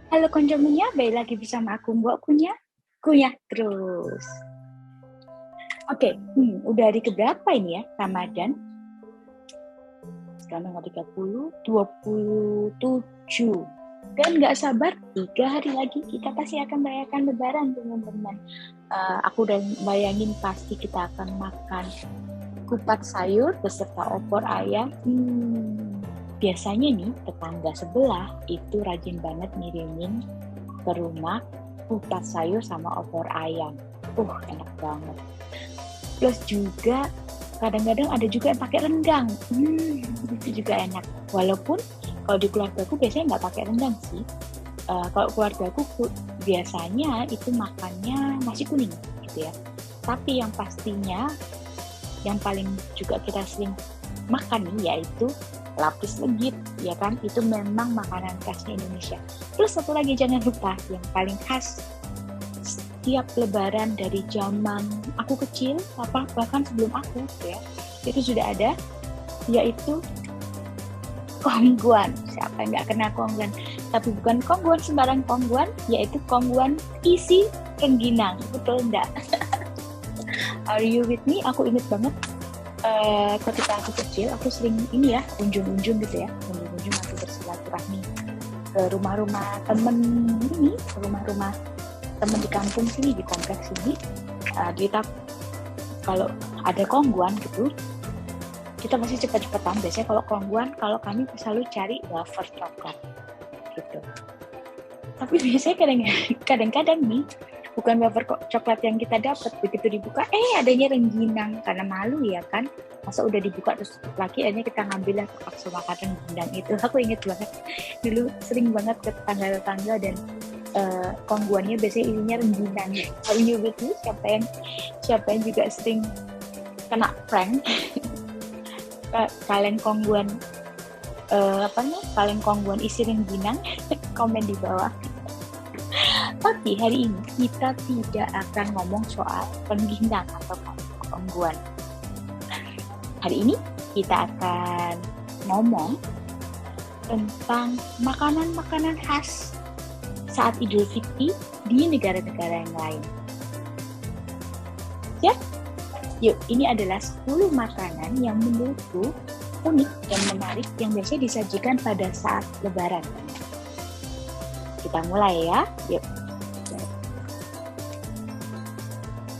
Halo konjominya, balik lagi bersama aku Mbok Kunyah terus. Oke, udah hari keberapa ini ya, Ramadan? Sekarang tanggal 30, 27. Dan nggak sabar, 3 hari lagi kita pasti akan merayakan Lebaran, teman-teman. Aku udah bayangin pasti kita akan makan kupat sayur beserta opor ayam. Biasanya nih, tetangga sebelah itu rajin banget ngirimin ke rumah kupat sayur sama opor ayam. Enak banget. Plus juga kadang-kadang ada juga yang pakai rendang. Itu juga enak. Walaupun kalau di keluargaku biasanya nggak pakai rendang sih. Kalau keluargaku biasanya itu makannya nasi kuning gitu ya. Tapi yang pastinya yang paling juga kita sering makan nih yaitu lapis legit, ya kan? Itu memang makanan khasnya Indonesia. Plus satu lagi jangan lupa yang paling khas setiap Lebaran dari zaman aku kecil, bahkan sebelum aku ya, itu sudah ada, yaitu kongguan. Siapa yang nggak kenal kongguan? Tapi bukan kongguan sembarang kongguan, yaitu kongguan isi rengginang. Betul enggak? Are you with me? Aku inget banget ketika aku kecil, aku sering ini ya, unjung-unjung gitu ya, unjung-unjung aku bersilaturahmi ke rumah-rumah temen ini, ke rumah-rumah temen di kampung sini, di kompleks sini. Kita kalau ada kongguan gitu, kita masih cepat-cepatan. Biasanya kalau kongguan, kalau kami selalu cari wafer coklat gitu. Tapi biasanya kadang-kadang nih, bukan wafer coklat yang kita dapat, begitu dibuka adanya rengginang, karena malu ya kan, masa udah dibuka terus lagi akhirnya kita ngambil lah, terpaksa makan rengginang itu. Aku inget banget dulu sering banget ke tetangga-tetangga dan kongguannya biasanya isinya rengginang. Kalau you with me, siapa yang juga sering kena prank kalian kongguan kalian kongguan isi rengginang? Komen di bawah. Tapi hari ini kita tidak akan ngomong soal rengginang atau kongguan. Hari ini kita akan ngomong tentang makanan-makanan khas saat Idul Fitri di negara-negara yang lain. Ya, yuk, ini adalah 10 makanan yang menurutku unik dan menarik yang biasanya disajikan pada saat Lebaran. Kita mulai ya, yuk.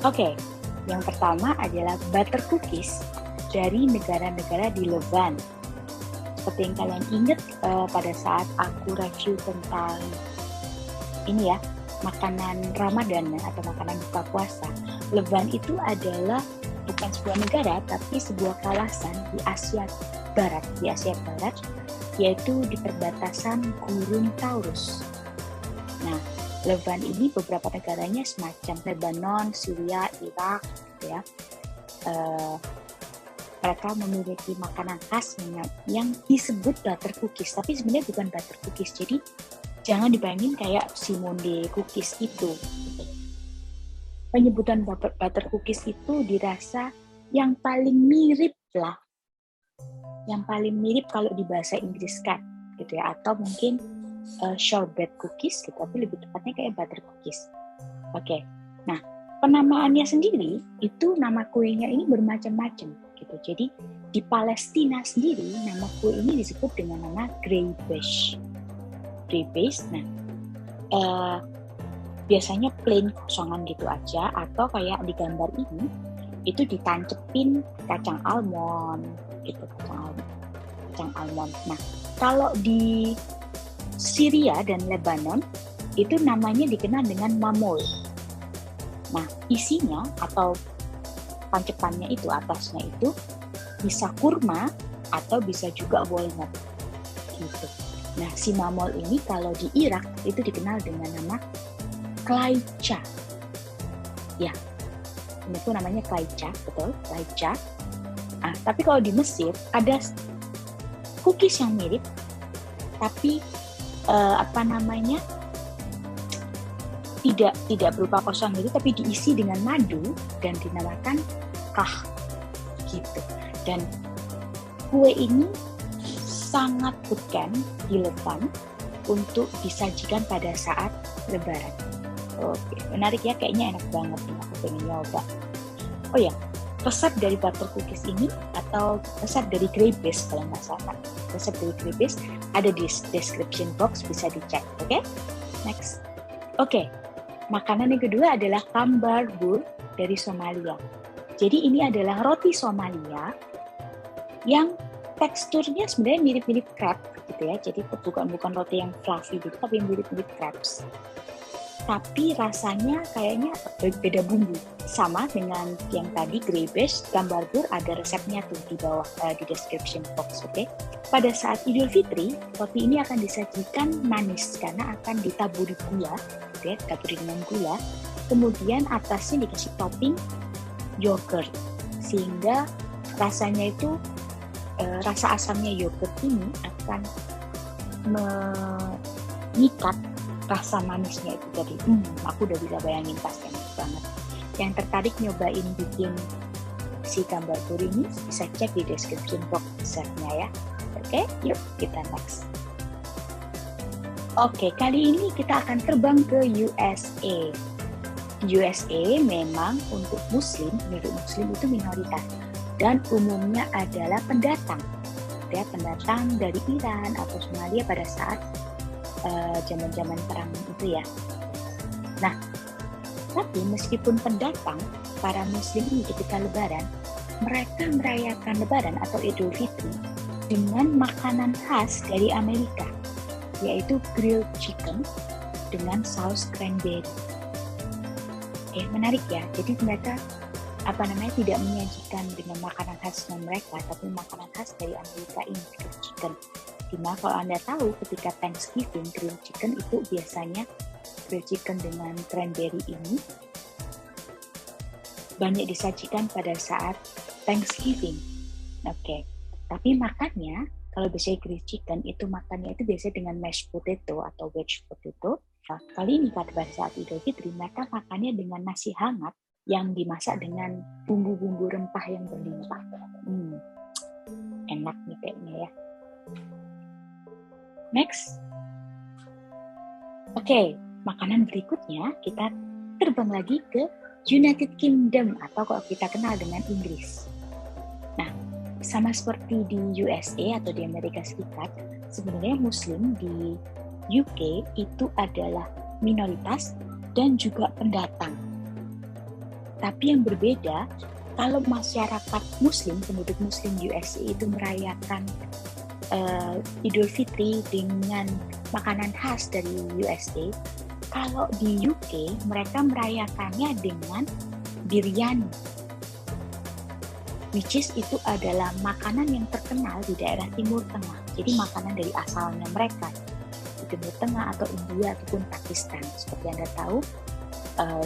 Oke, yang pertama adalah butter cookies dari negara-negara di Levant. Seperti yang kalian ingat pada saat aku review tentang ini ya, makanan Ramadan atau makanan buka puasa. Levant itu adalah bukan sebuah negara, tapi sebuah kawasan di Asia Barat, yaitu di perbatasan Gurun Taurus. Nah, Levant ini beberapa negaranya semacam Lebanon, Syria, Irak, ya. Mereka memiliki makanan khas yang disebut butter cookies, tapi sebenarnya bukan butter cookies. Jadi jangan dibayangin kayak simonde cookies itu. Penyebutan butter cookies itu dirasa yang paling mirip lah, yang paling mirip kalau di bahasa Inggris kan, gitu ya, atau mungkin shortbread cookies gitu, tapi lebih tepatnya kayak butter cookies. Oke. Nah, penamaannya sendiri itu nama kuenya ini bermacam-macam gitu. Jadi di Palestina sendiri nama kue ini disebut dengan nama grey-beige. Nah, biasanya plain kosongan gitu aja, atau kayak di gambar ini itu ditancepin kacang almond gitu, kacang almond. Nah, kalau di Syria dan Lebanon itu namanya dikenal dengan mamul. Nah, isinya atau tancepannya itu, atasnya itu bisa kurma atau bisa juga walnut gitu. Nah, si mamul ini kalau di Irak itu dikenal dengan nama klaicha. Ya, ini tuh namanya klaicha, betul, klaicha. Nah, tapi kalau di Mesir ada cookies yang mirip, tapi tidak berupa kosong gitu, tapi diisi dengan madu dan dinamakan kah gitu. Dan kue ini sangat bukan di Levant untuk disajikan pada saat Lebaran. Oke, menarik ya, kayaknya enak banget nih, aku pengen nyoba. Oh ya, resep dari butter cookies ini atau resep dari Grey Base kalau nggak salah, resep dari Grey Base ada di description box, bisa dicek. Oke, next. Oke, makanan yang kedua adalah kambar bur dari Somalia. Jadi ini adalah roti Somalia yang teksturnya sebenarnya mirip-mirip crepe gitu ya. Jadi bukan roti yang fluffy gitu, tapi mirip-mirip crepes. Tapi rasanya kayaknya beda bumbu. Sama dengan yang tadi Grey Base, kambar bur ada resepnya tuh di bawah di description box, oke? Pada saat Idul Fitri, roti ini akan disajikan manis karena akan ditaburi gula, gitu ya, ditaburi dengan gula. Kemudian atasnya dikasih topping yogurt, sehingga rasanya itu rasa asamnya yogurt ini akan mengikat rasa manisnya itu tadi. Aku udah bisa bayangin, pasti enak banget. Yang tertarik nyobain bikin si kambar bur ini bisa cek di description box resepnya ya. Oke, yuk kita next. Oke, kali ini kita akan terbang ke USA. USA memang untuk Muslim, penduduk Muslim itu minoritas dan umumnya adalah pendatang. Ya, pendatang dari Iran atau Somalia pada saat zaman-zaman perang itu ya. Nah, tapi meskipun pendatang, para Muslim ini ketika Lebaran, mereka merayakan Lebaran atau Idul Fitri dengan makanan khas dari Amerika, yaitu grilled chicken dengan saus cranberry. Menarik ya. Jadi mereka tidak menyajikan dengan makanan khasnya mereka, tapi makanan khas dari Amerika ini, grilled chicken. Dimana kalau Anda tahu ketika Thanksgiving, grilled chicken itu biasanya grilled chicken dengan cranberry ini banyak disajikan pada saat Thanksgiving. Oke. Tapi makannya, kalau biasanya grilled chicken itu makannya itu biasanya dengan mashed potato atau wedge potato. Nah, kali ini pada saat Idul Fitri, mereka makannya dengan nasi hangat yang dimasak dengan bumbu-bumbu rempah yang berlimpah. Enak nih kayaknya ya. Next. Oke, makanan berikutnya kita terbang lagi ke United Kingdom atau kalau kita kenal dengan Inggris. Nah, sama seperti di USA atau di Amerika Serikat, sebenarnya Muslim di UK itu adalah minoritas dan juga pendatang. Tapi yang berbeda, kalau masyarakat Muslim, penduduk Muslim USA itu merayakan Idul Fitri dengan makanan khas dari USA, kalau di UK mereka merayakannya dengan biryani, which is itu adalah makanan yang terkenal di daerah Timur Tengah. Jadi makanan dari asalnya mereka di Timur Tengah atau India ataupun Pakistan. Seperti Anda tahu,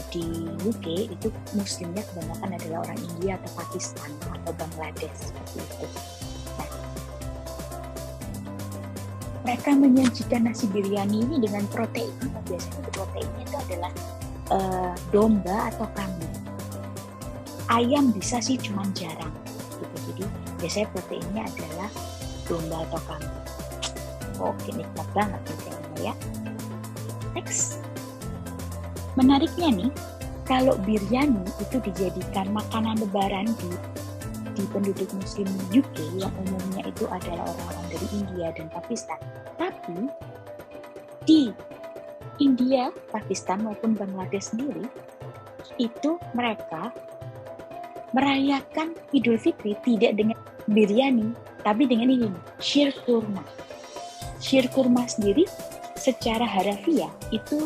di UK itu Muslimnya kebanyakan adalah orang India atau Pakistan atau Bangladesh seperti itu. Mereka menyajikan nasi biryani ini dengan protein. Biasanya proteinnya itu adalah domba atau kambing. Ayam bisa sih, cuman jarang. Gitu. Jadi biasanya proteinnya adalah domba atau kambing. Oke, nikmat banget nih ya. Next. Menariknya nih, kalau biryani itu dijadikan makanan lebaran di penduduk Muslim UK yang umumnya itu adalah orang-orang dari India dan Pakistan. Tapi di India, Pakistan maupun Bangladesh sendiri itu mereka merayakan Idul Fitri tidak dengan biryani, tapi dengan ini, shir kurma. Shir kurma sendiri secara harafiah itu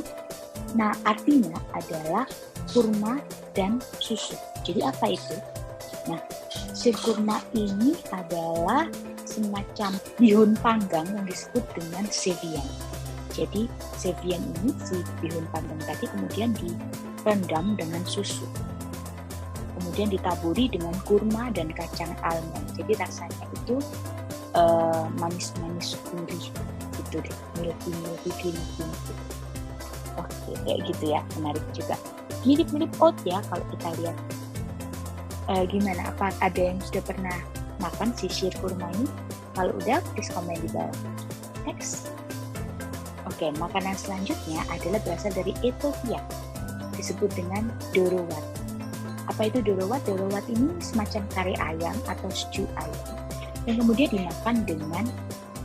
artinya adalah kurma dan susu. Jadi apa itu? Nah, shir kurma ini adalah semacam bihun panggang yang disebut dengan sevian. Jadi sevian ini, si bihun panggang tadi kemudian direndam dengan susu. Kemudian ditaburi dengan kurma dan kacang almond. Jadi rasanya itu manis-manis gurih gitu deh, milky creamy gitu. Oke, kayak gitu ya, menarik juga. Mirip-mirip oat ya kalau kita lihat. Gimana? Apa ada yang sudah pernah makan si shir kurma ini? Kalau udah, please komen di bawah. Next. Oke, makanan selanjutnya adalah berasal dari Ethiopia, disebut dengan dorowat. Apa itu dorowat? Dorowat ini semacam kari ayam atau stew ayam, yang kemudian dimakan dengan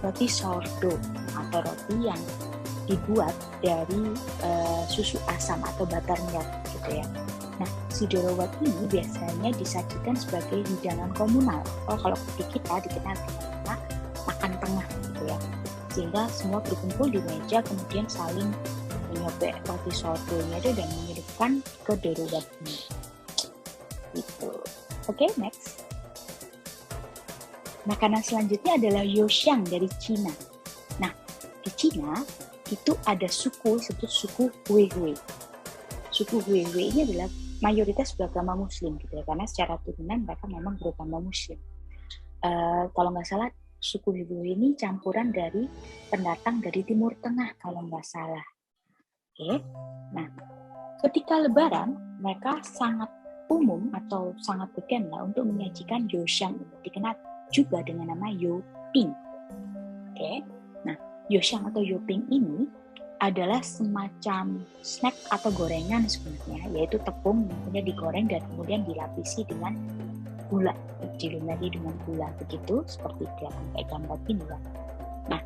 roti sourdough atau roti yang dibuat dari susu asam atau buttermilk gitu ya. Nah, si dorowat ini biasanya disajikan sebagai hidangan komunal. Kalau di kita dikenal dengan makan tengah gitu ya. Sehingga semua berkumpul di meja kemudian saling menyobek roti sourdough-nya itu dan menyelipkan ke dorowat ini. Gitu. Oke, next. Makanan selanjutnya adalah Yoxiang dari Cina. Nah, di Cina itu ada suku disebut suku Huihui. Suku Huihui ini adalah mayoritas beragama Muslim gitu ya, karena secara turunan mereka memang beragama Muslim. Kalau nggak salah suku Huihui ini campuran dari pendatang dari Timur Tengah kalau nggak salah. Oke, nah ketika Lebaran mereka sangat umum atau sangat beken lah untuk menyajikan Yoxiang ini, dikenal juga dengan nama Yoping. Oke, nah Yoxiang atau Yoping ini adalah semacam snack atau gorengan sebenarnya, yaitu tepung yang kemudian digoreng dan kemudian dilapisi dengan gula, dilumuri dengan gula begitu, seperti kelihatan kayak gambar ini ya. Nah,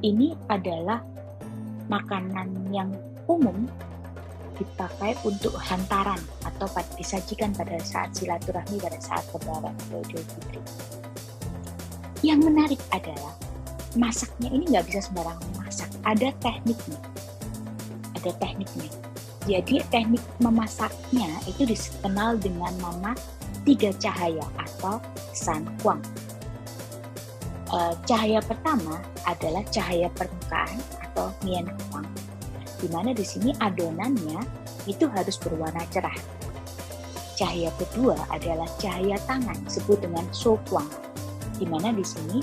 ini adalah makanan yang umum dipakai untuk hantaran atau disajikan pada saat silaturahmi, pada saat Lebaran atau Idul Fitri. Yang menarik adalah masaknya ini nggak bisa sembarangan masak, ada tekniknya. Jadi teknik memasaknya itu dikenal dengan nama 3 cahaya atau San Kuang. Cahaya pertama adalah cahaya permukaan atau Mian Kuang, di mana di sini adonannya itu harus berwarna cerah. Cahaya kedua adalah cahaya tangan, disebut dengan So Kuang, di mana di sini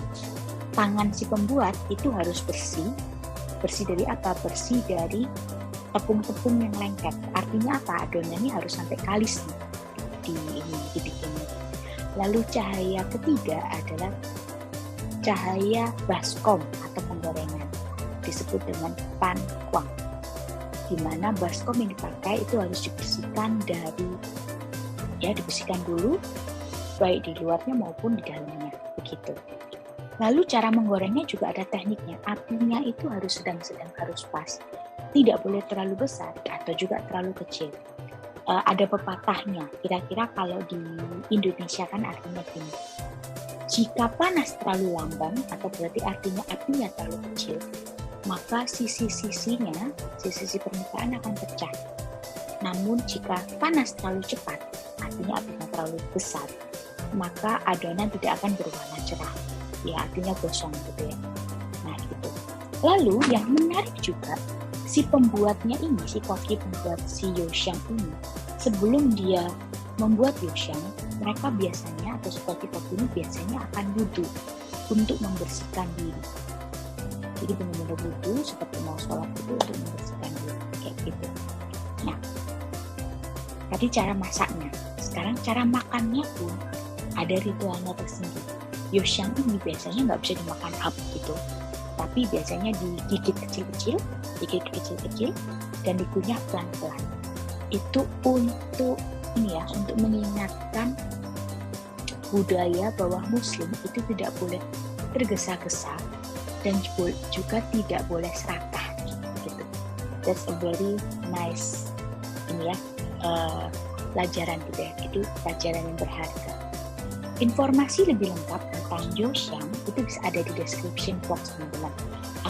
tangan si pembuat itu harus bersih. Bersih dari apa? Bersih dari tepung-tepung yang lengket. Artinya apa? Adonannya harus sampai kalis dibikin. Lalu cahaya ketiga adalah cahaya baskom atau penggorengan, disebut dengan pan kuang, di mana baskom yang dipakai itu harus dibersihkan dibersihkan dulu, baik di luarnya maupun di dalamnya, begitu. Lalu cara menggorengnya juga ada tekniknya. Apinya itu harus sedang-sedang, harus pas. Tidak boleh terlalu besar atau juga terlalu kecil. Ada pepatahnya, kira-kira kalau di Indonesia kan artinya gini. Jika panas terlalu lamban, atau berarti artinya apinya terlalu kecil, maka sisi-sisinya, sisi permukaan akan pecah. Namun jika panas terlalu cepat, artinya apinya terlalu besar, maka adonan tidak akan berwarna cerah. Ya, artinya gosong gitu ya. Nah, gitu. Lalu yang menarik juga, si pembuatnya ini, si koki pembuat si Yoxiang ini, sebelum dia membuat Yoxiang, mereka biasanya, atau si koki-koki ini biasanya akan wudhu untuk membersihkan diri. Jadi benar-benar wudhu seperti mau sholat itu untuk membersihkan diri, kayak gitu. Nah, tadi cara masaknya. Sekarang cara makannya pun ada ritualnya tersendiri. Yoxiang ini biasanya nggak bisa dimakan up gitu, tapi biasanya digigit kecil-kecil, dan dikunyah pelan-pelan. Itu untuk untuk mengingatkan budaya bahwa Muslim itu tidak boleh tergesa-gesa dan juga tidak boleh serakah gitu. That's a very nice pelajaran gitu ya. Itu pelajaran yang berharga. Informasi lebih lengkap tentang Yoxiang itu bisa ada di description box, teman-teman.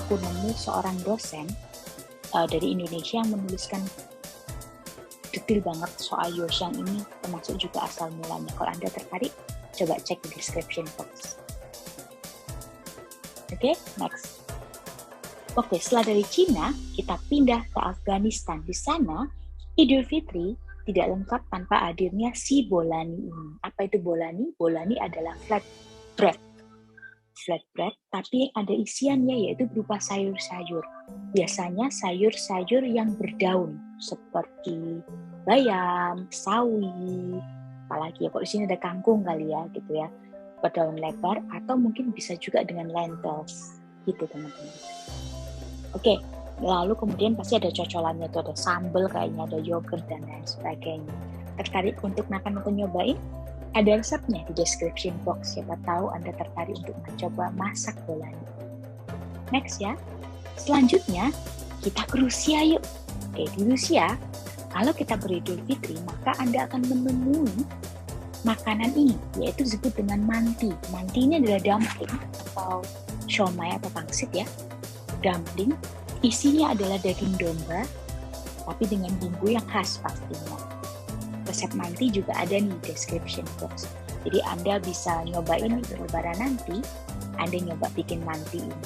Aku nemu seorang dosen dari Indonesia yang menuliskan detail banget soal Yoxiang ini, termasuk juga asal mulanya. Kalau Anda tertarik, coba cek di description box. Oke, next. Oke, setelah dari Cina, kita pindah ke Afghanistan. Di sana, Idul Fitri tidak lengkap tanpa hadirnya si bolani ini. Apa itu bolani? Bolani adalah flat bread, tapi ada isiannya, yaitu berupa sayur-sayur. Biasanya sayur-sayur yang berdaun, seperti bayam, sawi, apalagi ya, kalau di sini ada kangkung kali ya, gitu ya, berdaun lebar, atau mungkin bisa juga dengan lentils, gitu teman-teman. Oke, Lalu kemudian pasti ada cocolannya, itu ada sambal kayaknya, ada yogurt dan lain sebagainya. Tertarik untuk makan atau nyobain? Ada resepnya di description box, siapa tahu Anda tertarik untuk mencoba masak bolani. Next ya, selanjutnya kita ke Rusia yuk. Oke, di Rusia, kalau kita beridul fitri, maka Anda akan menemui makanan ini, yaitu disebut dengan manti. Manti ini adalah dumpling atau siomay atau pangsit ya. Dumpling, isinya adalah daging domba, tapi dengan bumbu yang khas pastinya. Resep manti juga ada nih di description box. Jadi Anda bisa nyobain nih lebaran nanti, Anda nyoba bikin manti ini.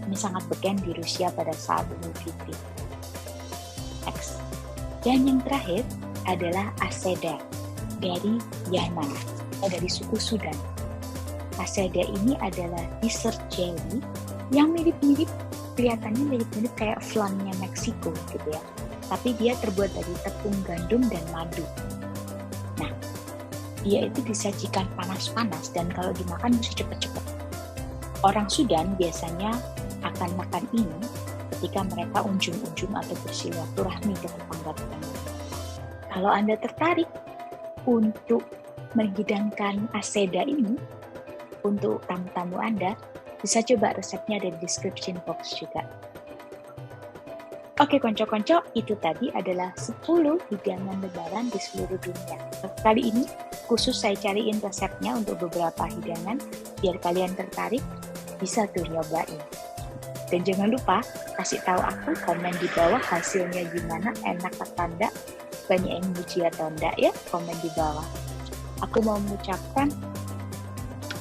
Ini sangat beken di Rusia pada saat Idul Fitri. Next. Dan yang terakhir adalah aseda dari Yaman, dari suku Sudan. Aseda ini adalah dessert jelly yang mirip-mirip, kelihatannya mirip-mirip kayak flannya Meksiko gitu ya. Tapi dia terbuat dari tepung gandum dan madu. Nah, dia itu disajikan panas-panas dan kalau dimakan mesti cepet-cepet. Orang Sudan biasanya akan makan ini ketika mereka unjung-unjung atau bersilaturahmi ke tetangga-tetangga. Kalau Anda tertarik untuk menghidangkan aseda ini untuk tamu-tamu Anda, bisa coba resepnya ada di description box juga. Oke konco-konco, itu tadi adalah 10 hidangan lebaran di seluruh dunia. Kali ini khusus saya cariin resepnya untuk beberapa hidangan, biar kalian tertarik, bisa tuh nyobain. Dan jangan lupa kasih tahu aku komen di bawah hasilnya gimana, enak atau enggak, banyak yang muji atau enggak ya, komen di bawah. Aku mau mengucapkan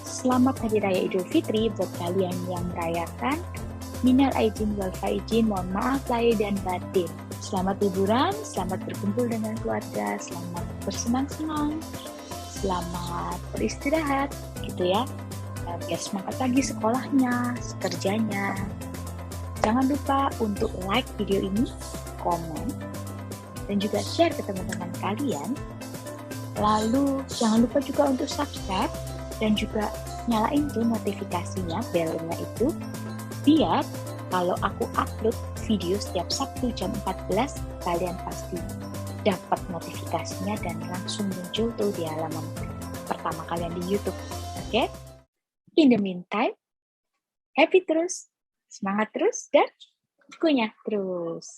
selamat Hari Raya Idul Fitri buat kalian yang merayakan. Minal aidin wal faizin, mohon maaf lahir dan batin. Selamat liburan, selamat berkumpul dengan keluarga, selamat bersenang-senang, selamat beristirahat, gitu ya. Biar semangat lagi sekolahnya, kerjanya. Jangan lupa untuk like video ini, komen, dan juga share ke teman-teman kalian. Lalu jangan lupa juga untuk subscribe dan juga nyalain tuh notifikasinya, belnya itu, biar kalau aku upload video setiap Sabtu jam 14, kalian pasti dapat notifikasinya dan langsung muncul tuh di halaman pertama kalian di YouTube. Oke? In the meantime, happy terus, semangat terus, dan kunyah terus.